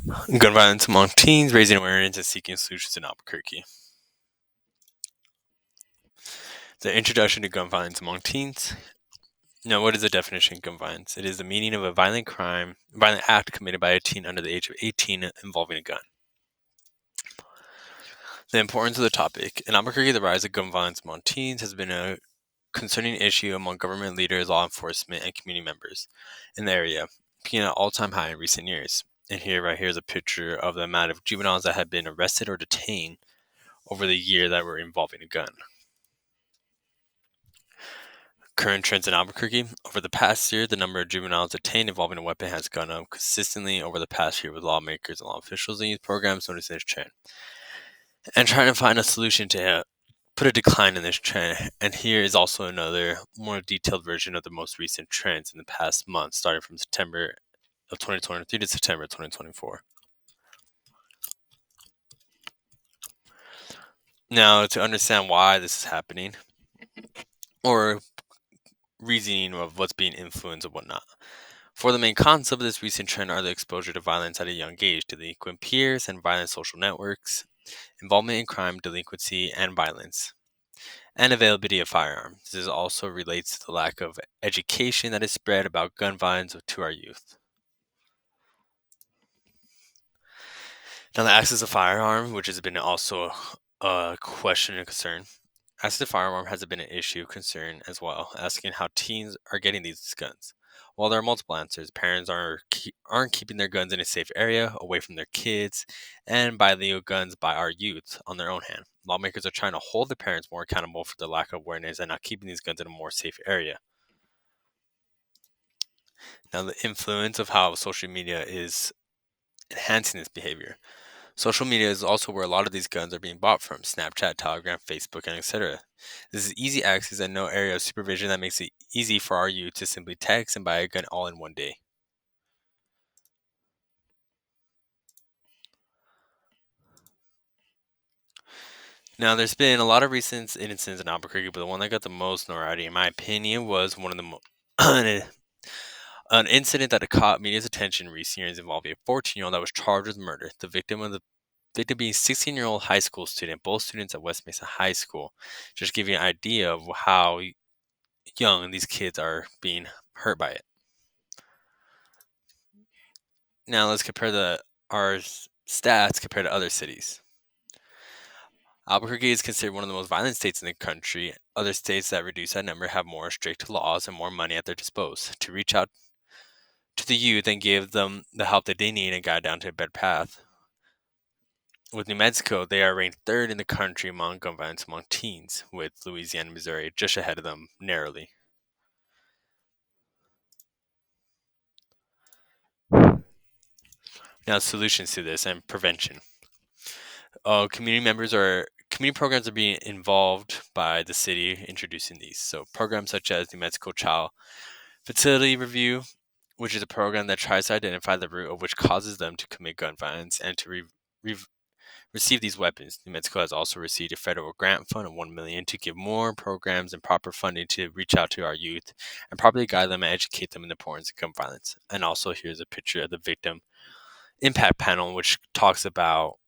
Gun violence among teens, raising awareness and seeking solutions in Albuquerque. The introduction to gun violence among teens. Now, what is the definition of gun violence? It is the meaning of a violent act committed by a teen under the age of 18 involving a gun. The importance of the topic. In Albuquerque, the rise of gun violence among teens has been a concerning issue among government leaders, law enforcement, and community members in the area, being at an all-time high in recent years. And right here is a picture of the amount of juveniles that have been arrested or detained over the year that were involving a gun. Current trends in Albuquerque. Over the past year, the number of juveniles detained involving a weapon has gone up consistently over the past year, with lawmakers and law officials in youth programs noticing this trend and trying to find a solution to put a decline in this trend. And here is also another more detailed version of the most recent trends in the past month, starting from September of 2023 to September 2024. Now, to understand why this is happening, or reasoning of what's being influenced and whatnot. For the main concept of this recent trend are the exposure to violence at a young age, delinquent peers and violent social networks, involvement in crime, delinquency, and violence, and availability of firearms. This also relates to the lack of education that is spread about gun violence to our youth. Now, the access to firearm, which has been also a question and concern. Access to firearm has been an issue of concern as well, asking how teens are getting these guns. While there are multiple answers, parents aren't keeping their guns in a safe area away from their kids, and buy legal guns by our youth on their own hand. Lawmakers are trying to hold the parents more accountable for the lack of awareness and not keeping these guns in a more safe area. Now, the influence of how social media is enhancing this behavior. Social media is also where a lot of these guns are being bought from: Snapchat, Telegram, Facebook, and etc. This is easy access and no area of supervision that makes it easy for our youth to simply text and buy a gun all in one day. Now, there's been a lot of recent incidents in Albuquerque, but the one that got the most notoriety, in my opinion, was one of the an incident that caught media's attention in recent years involving a 14-year-old that was charged with murder. The victim being a 16-year-old high school student, both students at West Mesa High School. Just give you an idea of how young these kids are being hurt by it. Now let's compare our stats compared to other cities. Albuquerque is considered one of the most violent states in the country. Other states that reduce that number have more strict laws and more money at their disposal to reach out to the youth and give them the help that they need and guide down to a better path. With New Mexico, they are ranked third in the country among gun violence among teens, with Louisiana and Missouri just ahead of them narrowly. Now, solutions to this and prevention. Community programs are being involved by the city introducing these. So programs such as the Mexico Child Fertility Review, which is a program that tries to identify the root of which causes them to commit gun violence and to receive these weapons. New Mexico has also received a federal grant fund of $1 million to give more programs and proper funding to reach out to our youth and properly guide them and educate them in the importance of gun violence. And also, here's a picture of the victim impact panel, which talks about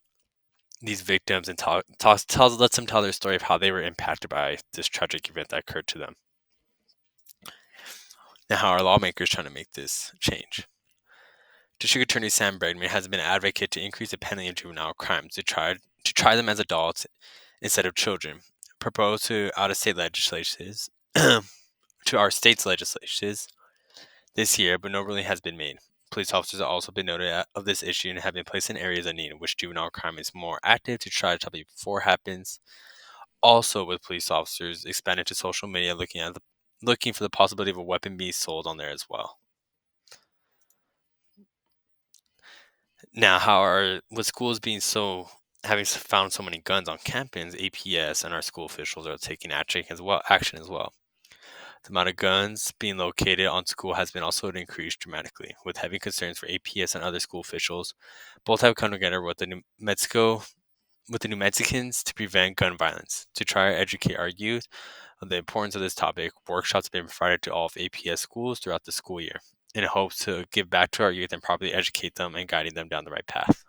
these victims and lets them tell their story of how they were impacted by this tragic event that occurred to them. Now, how are lawmakers trying to make this change? District Attorney Sam Bregman has been an advocate to increase the penalty of juvenile crimes to try them as adults instead of children. Proposed to out-of-state legislatures to our state's legislatures this year, but no ruling has been made. Police officers have also been noted of this issue and have been placed in areas of need in which juvenile crime is more active to try to stop it before it happens. Also, with police officers expanded to social media, looking for the possibility of a weapon being sold on there as well. Now, with schools being having found so many guns on campus, APS and our school officials are taking action as well. The amount of guns being located on school has been also increased dramatically, with heavy concerns for APS and other school officials. Both have come together with the New Mexicans to prevent gun violence. To try to educate our youth of the importance of this topic, workshops have been provided to all of APS schools throughout the school year. in hopes to give back to our youth and properly educate them and guiding them down the right path.